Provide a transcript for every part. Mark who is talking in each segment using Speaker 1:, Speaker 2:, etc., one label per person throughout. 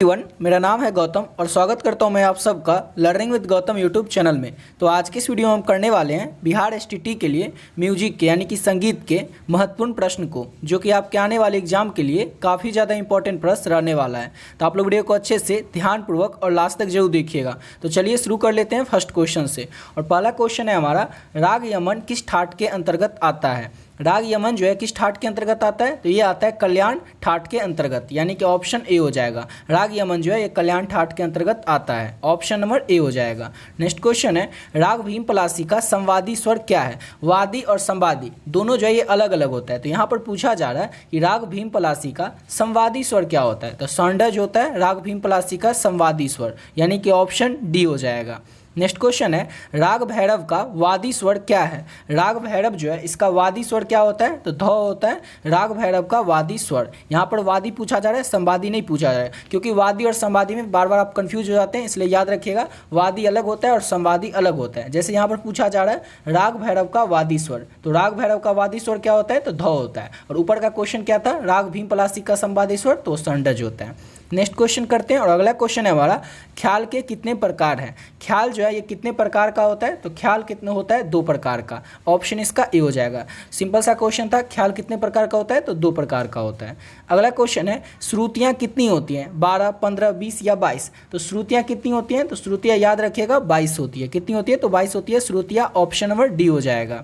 Speaker 1: Everyone, मेरा नाम है गौतम और स्वागत करता हूं मैं आप सबका learning with Gautam YouTube channel में। तो आज के इस वीडियो में हम करने वाले हैं बिहार एसटीटी के लिए म्यूजिक के यानी कि संगीत के महत्वपूर्ण प्रश्न को, जो कि आपके आने वाले एग्जाम के लिए काफ़ी ज़्यादा इंपॉर्टेंट प्रश्न रहने वाला है। तो आप लोग वीडियो को अच्छे से ध्यानपूर्वक और लास्ट तक जरूर देखिएगा। तो चलिए शुरू कर लेते हैं फर्स्ट क्वेश्चन से। और पहला क्वेश्चन है हमारा, राग यमन किस ठाट के अंतर्गत आता है। राग यमन जो है किस ठाट के अंतर्गत आता है, तो ये आता है कल्याण ठाट के अंतर्गत, यानी कि ऑप्शन ए हो जाएगा। राग यमन जो है ये कल्याण ठाट के अंतर्गत आता है, ऑप्शन नंबर ए हो जाएगा। नेक्स्ट क्वेश्चन है, राग भीम पलासी का संवादी स्वर क्या है। वादी और संवादी दोनों जो है ये अलग अलग होता है। तो यहाँ पर पूछा जा रहा है कि राग भीम पलासी का संवादी स्वर क्या होता है, तो षड्ज होता है राग भीम पलासी का संवादी स्वर, यानी कि ऑप्शन डी हो जाएगा। नेक्स्ट क्वेश्चन है, राग भैरव का वादी स्वर क्या है। राग भैरव जो है इसका वादी स्वर क्या होता है, तो ध होता है राग भैरव का वादी स्वर। यहाँ पर वादी पूछा जा रहा है, संवादी नहीं पूछा जा रहा है, क्योंकि वादी और संवादी में बार बार आप कंफ्यूज हो जाते हैं, इसलिए याद रखिएगा वादी अलग होता है और संवादी अलग होता है। जैसे यहाँ पर पूछा जा रहा है राग भैरव का वादी स्वर, तो राग भैरव का वादी स्वर क्या होता है, तो ध होता है। और ऊपर का क्वेश्चन क्या था, राग भीम पलासी का संवादी स्वर, तो षड्ज होता है। नेक्स्ट क्वेश्चन करते हैं। और अगला क्वेश्चन है हमारा, ख्याल के कितने प्रकार हैं। ख्याल जो है ये कितने प्रकार का होता है, तो ख्याल कितने होता है, दो प्रकार का, ऑप्शन इसका ए हो जाएगा। सिंपल सा क्वेश्चन था, ख्याल कितने प्रकार का होता है, तो दो प्रकार का होता है। अगला क्वेश्चन है, श्रुतियाँ कितनी होती हैं, 12, 15, 20 या 22। तो श्रुतियाँ कितनी होती हैं, तो श्रुतियाँ याद रखिएगा 22 होती है। कितनी होती है, तो 22 होती है श्रुतियाँ, ऑप्शन नंबर डी हो जाएगा।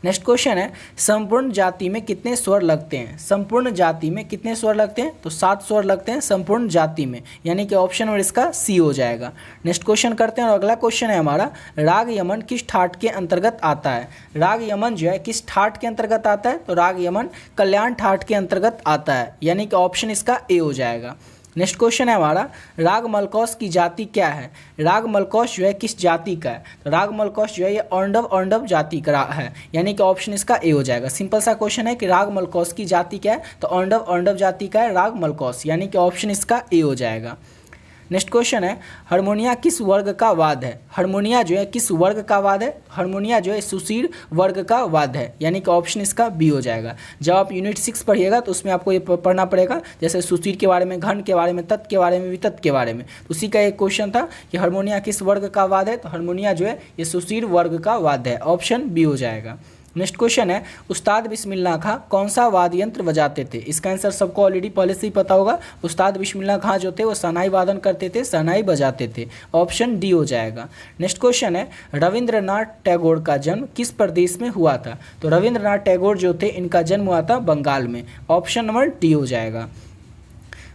Speaker 1: नेक्स्ट क्वेश्चन है, संपूर्ण जाति में कितने स्वर लगते हैं। संपूर्ण जाति में कितने स्वर लगते हैं, तो 7 स्वर लगते हैं संपूर्ण जाति में, यानी कि ऑप्शन नंबर इसका सी हो जाएगा। नेक्स्ट क्वेश्चन करते हैं। और अगला क्वेश्चन है हमारा, राग यमन किस ठाट के अंतर्गत आता है। राग यमन जो है किस ठाट के अंतर्गत आता है, तो राग यमन कल्याण ठाट के अंतर्गत आता है, यानी कि ऑप्शन इसका ए हो जाएगा। नेक्स्ट क्वेश्चन है हमारा, राग मलकौस की जाति क्या है। राग मलकौस जो है किस जाति का है, तो राग मलकौस जो है ये औंडव जाति का है, यानी कि ऑप्शन इसका ए हो जाएगा। सिंपल सा क्वेश्चन है कि राग मलकौस की जाति क्या है, तो औंडव जाति का है राग मलकौस, यानी कि ऑप्शन इसका ए हो जाएगा। नेक्स्ट क्वेश्चन है, हारमोनिया किस वर्ग का वाद्य है। हारमोनिया जो है किस वर्ग का वाद्य है, हारमोनिया जो है सुशीर वर्ग का वाद्य है, यानी कि ऑप्शन इसका बी हो जाएगा। जब आप यूनिट 6 पढ़िएगा तो उसमें आपको ये पढ़ना पड़ेगा, जैसे सुशीर के बारे में, घन के बारे में, तत् के बारे में, वितत के बारे में। तो उसी का एक क्वेश्चन था कि हारमोनिया किस वर्ग का वाद्य है, तो हारमोनिया जो है ये सुशीर वर्ग का वाद्य है, ऑप्शन बी हो जाएगा। नेक्स्ट क्वेश्चन है, उस्ताद बिस्मिल्लाह खां कौन सा वाद्य यंत्र बजाते थे। इसका आंसर सबको ऑलरेडी पहले से ही पता होगा। उस्ताद बिस्मिल्लाह खां जो थे वो शहनाई वादन करते थे, शहनाई बजाते थे, ऑप्शन डी हो जाएगा। नेक्स्ट क्वेश्चन है, रविंद्रनाथ टैगोर का जन्म किस प्रदेश में हुआ था। तो रविंद्रनाथ टैगोर जो थे इनका जन्म हुआ था बंगाल में, ऑप्शन नंबर डी हो जाएगा।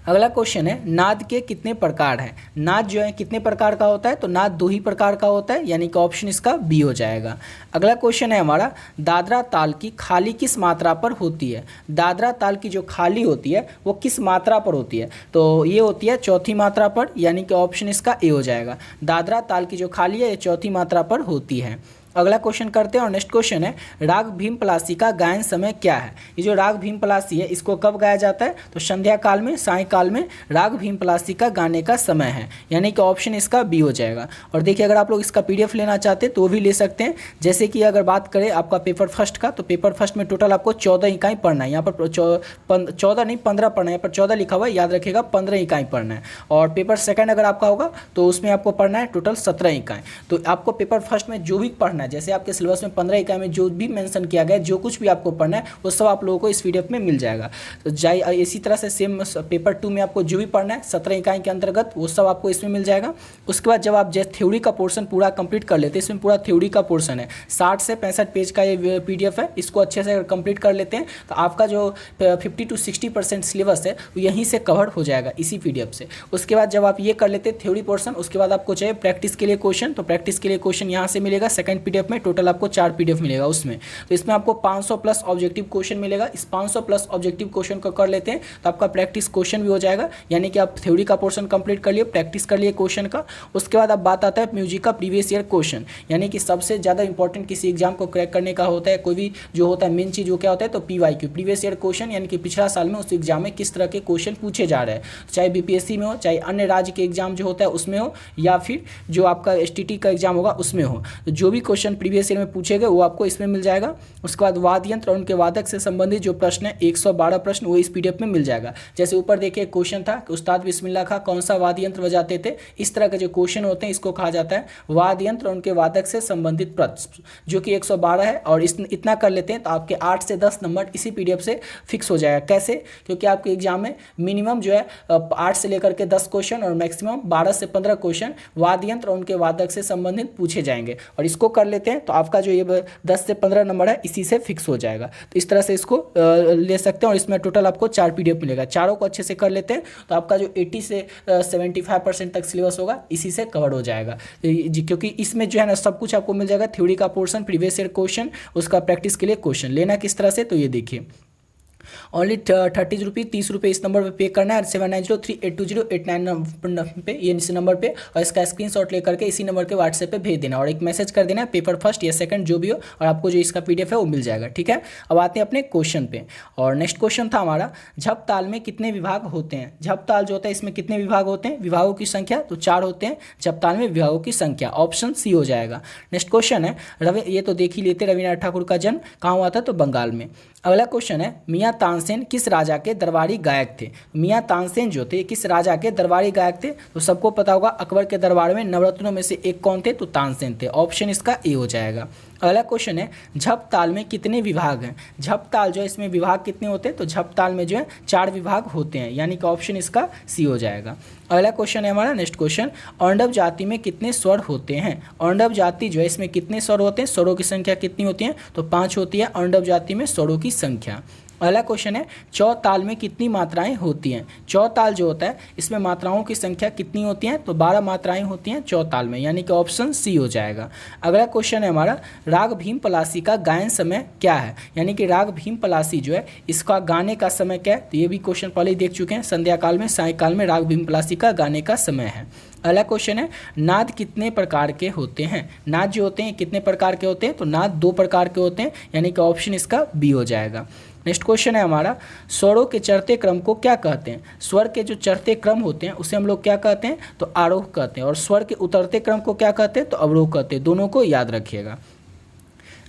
Speaker 1: अगला क्वेश्चन है, नाद के कितने प्रकार हैं। नाद जो है कितने प्रकार का होता है, तो नाद 2 ही प्रकार का होता है, यानी कि ऑप्शन इसका बी हो जाएगा। अगला क्वेश्चन है हमारा, दादरा ताल की खाली किस मात्रा पर होती है। दादरा ताल की जो खाली होती है वो किस मात्रा पर होती है, तो ये होती है चौथी मात्रा पर, यानी कि ऑप्शन इसका ए हो जाएगा। दादरा ताल की जो खाली है ये चौथी मात्रा पर होती है। अगला क्वेश्चन करते हैं। और नेक्स्ट क्वेश्चन है, राग भीम पलासी का गायन समय क्या है। ये जो राग भीम पलासी है इसको कब गाया जाता है, तो संध्या काल में, सायंकाल में राग भीम पलासी का गाने का समय है, यानी कि ऑप्शन इसका बी हो जाएगा। और देखिए अगर आप लोग इसका PDF लेना चाहते हैं तो वो भी ले सकते हैं। जैसे कि अगर बात करें आपका पेपर फर्स्ट का, तो पेपर फर्स्ट में टोटल आपको 14 इकाई पढ़ना है। यहाँ पर 14 नहीं 15 पढ़ना है, यहाँ पर 14 लिखा हुआ है, याद रखिएगा 15 इकाई पढ़ना है। और पेपर सेकंड अगर आपका होगा तो उसमें आपको पढ़ना है टोटल 17 इकाई। तो आपको पेपर फर्स्ट में जो भी पढ़ना है, जैसे आपके सिलेबस में 15 इकाई में जो भी मेंशन किया गया है, जो कुछ भी आपको पढ़ना है वो सब आप लोगों को इस PDF में मिल जाएगा। तो इसी तरह से सेम पेपर 2 में आपको जो भी पढ़ना है 17 इकाई के अंतर्गत वो सब आपको इसमें मिल जाएगा। उसके बाद जब आप जैसे थ्योरी का पोर्शन पूरा कंप्लीट कर लेते हैं, इसमें पूरा थ्योरी का पोर्शन है, 60 से 65 पेज का ये PDF है, इसको अच्छे से अगर कंप्लीट कर लेते हैं तो आपका जो 50 to 60% सिलेबस है वो यहीं से कवर हो जाएगा इसी PDF से। उसके बाद जब आप ये कर लेते हैं थ्योरी पोर्शन, उसके बाद आपको चाहिए प्रैक्टिस के लिए क्वेश्चन, तो प्रैक्टिस के लिए क्वेश्चन यहाँ से मिलेगा सेकंड PDF में। टोटल आपको 4 PDF मिलेगा उसमें। तो इसमें आपको 500 प्लस ऑब्जेक्टिव क्वेश्चन मिलेगा। इस 500 प्लस ऑब्जेक्टिव क्वेश्चन को कर लेते हैं तो आपका प्रैक्टिस क्वेश्चन भी हो जाएगा, यानी कि आप थ्योरी का पोर्शन कंप्लीट कर लिए, प्रैक्टिस कर लिए क्वेश्चन का। उसके बाद अब बात आता है म्यूजिक का प्रीवियस ईयर क्वेश्चन, यानी कि सबसे ज़्यादा इंपॉर्टेंट किसी एग्जाम को क्रैक करने का होता है, कोई भी जो होता है मेन चीज़ वो क्या होता है, तो PYQ प्रीवियस ईयर क्वेश्चन, यानी कि पिछला साल में उस एग्जाम में किस तरह के क्वेश्चन पूछे जा रहे हैं, चाहे BPSC में हो, चाहे अन्य राज्य के एग्जाम जो होता है उसमें हो, या फिर जो आपका STT का एग्जाम होगा उसमें हो। तो जो भी क्वेश्चन क्वेश्चन प्रीवियस ईयर में पूछे गए वो आपको इसमें मिल जाएगा। उसके बाद वाद्य यंत्र और उनके वादक से संबंधित जो प्रश्न है 112 प्रश्न वो इस पीडीएफ में मिल जाएगा। जैसे ऊपर देखिए क्वेश्चन था कि उस्ताद बिस्मिल्लाह खां कौन सा वाद्य यंत्र बजाते थे, इस तरह के जो क्वेश्चन होते हैं इसको कहा जाता है वाद्य यंत्र और उनके वादक से संबंधित प्रश्न, जो कि 112 है। और इतना कर लेते हैं तो आपके 8 से 10 नंबर इसी पीडीएफ से फिक्स हो जाएगा। कैसे? क्योंकि आपके एग्जाम में मिनिमम जो है 8 से लेकर के 10 क्वेश्चन और मैक्सिमम 12 से 15 क्वेश्चन वाद्य यंत्र और उनके वादक से संबंधित पूछे जाएंगे। और इसको कर लेते हैं तो आपका जो ये 10 से 15 नंबर है इसी से फिक्स हो जाएगा। तो इस तरह से इसको ले सकते हैं और इसमें टोटल आपको 4 पीडीएफ मिलेगा। चारों को अच्छे से कर लेते हैं तो आपका जो 80 से 75% तक सिलेबस होगा इसी से कवर हो जाएगा। क्योंकि इसमें जो है ना सब कुछ आपको मिल जाएगा, थ्योरी का पोर्शन, प्रीवियस ईयर क्वेश्चन, उसका प्रैक्टिस के लिए क्वेश्चन। लेना किस तरह से, तो ये देखिए ओनली 30 रुपये 30 रुपये इस नंबर पे पे करना है 7903820899 पे, ये इस नंबर पे, और इसका स्क्रीनशॉट लेकर के इसी नंबर के व्हाट्सएप पे भेज देना और एक मैसेज कर देना पेपर फर्स्ट या सेकंड जो भी हो, और आपको जो इसका पीडीएफ है वो मिल जाएगा। ठीक है, अब आते हैं अपने क्वेश्चन पे। और नेक्स्ट क्वेश्चन था हमारा, झप ताल में कितने विभाग होते हैं। झप ताल जो होता है इसमें कितने विभाग होते हैं, विभागों की संख्या तो 4 होते हैं। झप ताल में विभागों की संख्या, ऑप्शन सी हो जाएगा। नेक्स्ट क्वेश्चन है ये तो देख ही लेते, रविन्द्रनाथ ठाकुर का जन्म कहाँ हुआ था, तो बंगाल में। अगला क्वेश्चन है मियाँ तानसेन किस राजा के दरबारी गायक थे। मियाँ तानसेन जो थे किस राजा के दरबारी गायक थे, तो सबको पता होगा अकबर के दरबार में नवरत्नों में से एक कौन थे, तो तानसेन थे। ऑप्शन इसका ए हो जाएगा। अगला क्वेश्चन है झप ताल में कितने विभाग हैं। झप ताल जो है इसमें विभाग कितने होते हैं, तो झप ताल में जो है 4 विभाग होते हैं, यानी कि ऑप्शन इसका सी हो जाएगा। अगला क्वेश्चन है हमारा नेक्स्ट क्वेश्चन, औंडव जाति में कितने स्वर होते हैं। औंडव जाति जो है इसमें कितने स्वर होते हैं, स्वरों की संख्या कितनी होती है, तो 5 होती है औंडव जाति में स्वरों की संख्या। अगला क्वेश्चन है चौताल में कितनी मात्राएं होती हैं। चौताल जो होता है इसमें मात्राओं की संख्या कितनी होती है, तो 12 मात्राएं होती हैं चौताल में, यानी कि ऑप्शन सी हो जाएगा। अगला क्वेश्चन है हमारा राग भीम पलासी का गायन समय क्या है, यानी कि राग भीम पलासी जो है इसका गाने का समय क्या है, तो ये भी क्वेश्चन पहले ही देख चुके हैं, संध्या काल में सायकाल में राग भीम पलासी का गाने का समय है। अगला क्वेश्चन है नाद कितने प्रकार के होते हैं। नाद जो होते हैं कितने प्रकार के होते हैं, तो नाद 2 प्रकार के होते हैं, यानी कि ऑप्शन इसका बी हो जाएगा। नेक्स्ट क्वेश्चन है हमारा स्वरों के चढ़ते क्रम को क्या कहते हैं। स्वर के जो चढ़ते क्रम होते हैं उसे हम लोग क्या कहते हैं, तो आरोह कहते हैं, और स्वर के उतरते क्रम को क्या कहते हैं, तो अवरोह कहते हैं। दोनों को याद रखिएगा।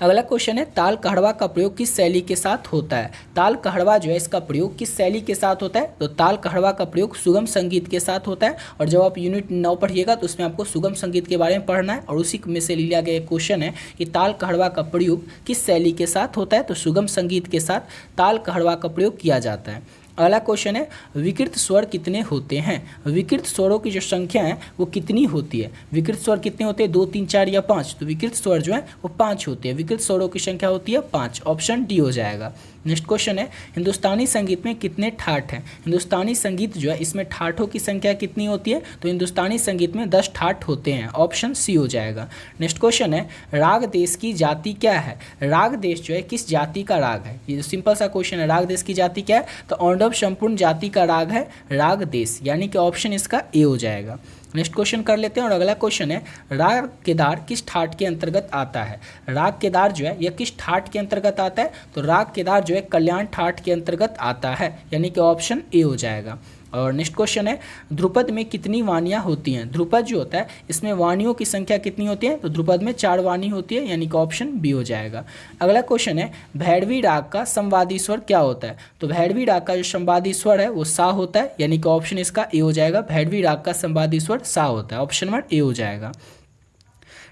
Speaker 1: अगला क्वेश्चन है ताल कहड़वा का प्रयोग किस शैली के साथ होता है। ताल कहड़वा जो है इसका प्रयोग किस शैली के साथ होता है, तो ताल कहड़वा का प्रयोग सुगम संगीत के साथ होता है। और जब आप यूनिट 9 पढ़िएगा तो उसमें आपको सुगम संगीत के बारे में पढ़ना है, और उसी में से लिया गया क्वेश्चन है कि ताल कहड़वा का प्रयोग किस शैली के साथ होता है, तो सुगम संगीत के साथ ताल कहड़वा का प्रयोग किया जाता है। अगला क्वेश्चन है विकृत स्वर कितने होते हैं। विकृत स्वरों की जो संख्या है वो कितनी होती है। विकृत स्वर कितने होते हैं, 2, 3, 4 या 5, तो विकृत स्वर जो है वो 5 होते हैं। विकृत स्वरों की संख्या होती है 5, ऑप्शन डी हो जाएगा। नेक्स्ट क्वेश्चन है हिंदुस्तानी संगीत में कितने ठाठ हैं। हिंदुस्तानी संगीत जो है इसमें ठाठों की संख्या कितनी होती है, तो हिंदुस्तानी संगीत में 10 ठाठ होते हैं, ऑप्शन सी हो जाएगा। नेक्स्ट क्वेश्चन है राग देश की जाति क्या है। राग देश जो है किस जाति का राग है, ये सिंपल सा क्वेश्चन है। राग देश की जाति क्या है, तो औंडव संपूर्ण जाति का राग है राग देश, यानी कि ऑप्शन इसका ए हो जाएगा। नेक्स्ट क्वेश्चन कर लेते हैं, और अगला क्वेश्चन है राग केदार किस ठाट के अंतर्गत आता है। राग केदार जो है यह किस ठाट के अंतर्गत आता है, तो राग केदार जो है कल्याण ठाट के अंतर्गत आता है, यानी कि ऑप्शन ए हो जाएगा। और नेक्स्ट क्वेश्चन है ध्रुपद में कितनी वाणियाँ होती हैं। ध्रुपद जो होता है इसमें वाणियों की संख्या कितनी होती है, तो ध्रुपद में 4 वाणी होती है, यानी कि ऑप्शन बी हो जाएगा। अगला क्वेश्चन है भैरवी राग का संवादी स्वर क्या होता है। तो भैरवी राग का जो संवादी स्वर है वो सा होता है, यानी कि ऑप्शन इसका ए हो जाएगा। भैरवी राग का संवादी स्वर सा होता है, ऑप्शन नंबर ए हो जाएगा।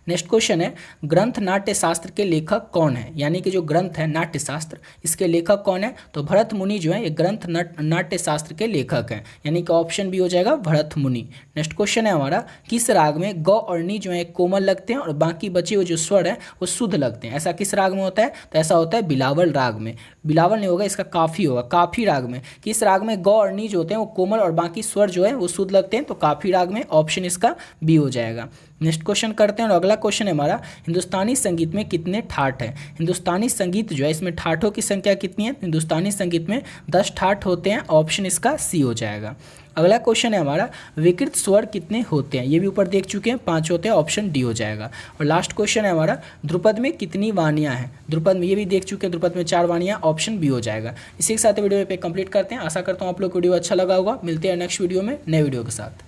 Speaker 1: नेक्स्ट क्वेश्चन है ग्रंथ नाट्य शास्त्र के लेखक कौन है, यानी कि जो ग्रंथ है नाट्य शास्त्र इसके लेखक कौन है, तो भरत मुनि जो है ये ग्रंथ नाट्य शास्त्र के लेखक हैं, यानी कि ऑप्शन बी हो जाएगा भरत मुनि। नेक्स्ट क्वेश्चन है हमारा किस राग में ग और नी जो है कोमल लगते हैं और बाकी बचे हुए जो स्वर है वो शुद्ध लगते हैं। ऐसा किस राग में होता है, तो ऐसा होता है बिलावल राग में। बिलावल नहीं होगा, इसका काफी होगा। काफी राग में किस राग में ग और नी जो होते हैं वो कोमल और बाकी स्वर जो है वो शुद्ध लगते हैं, तो काफी राग में, ऑप्शन इसका बी हो जाएगा। नेक्स्ट क्वेश्चन करते हैं, और अगला क्वेश्चन है हमारा हिंदुस्तानी संगीत में कितने ठाठ हैं। हिंदुस्तानी संगीत जो है इसमें ठाठों की संख्या कितनी है, हिंदुस्तानी संगीत में 10 ठाठ होते हैं, ऑप्शन इसका सी हो जाएगा। अगला क्वेश्चन है हमारा विकृत स्वर कितने होते हैं, ये भी ऊपर देख चुके हैं 5 होते हैं, ऑप्शन डी हो जाएगा। और लास्ट क्वेश्चन है हमारा ध्रुपद में कितनी वाणियाँ हैं। ध्रुपद में ये भी देख चुके हैं, ध्रुपद में 4 वाणियाँ, ऑप्शन बी हो जाएगा। इसी के साथ वीडियो पे कंप्लीट करते हैं। आशा करता हूँ आप लोग को वीडियो अच्छा लगा होगा। मिलते हैं नेक्स्ट वीडियो में नए वीडियो के साथ।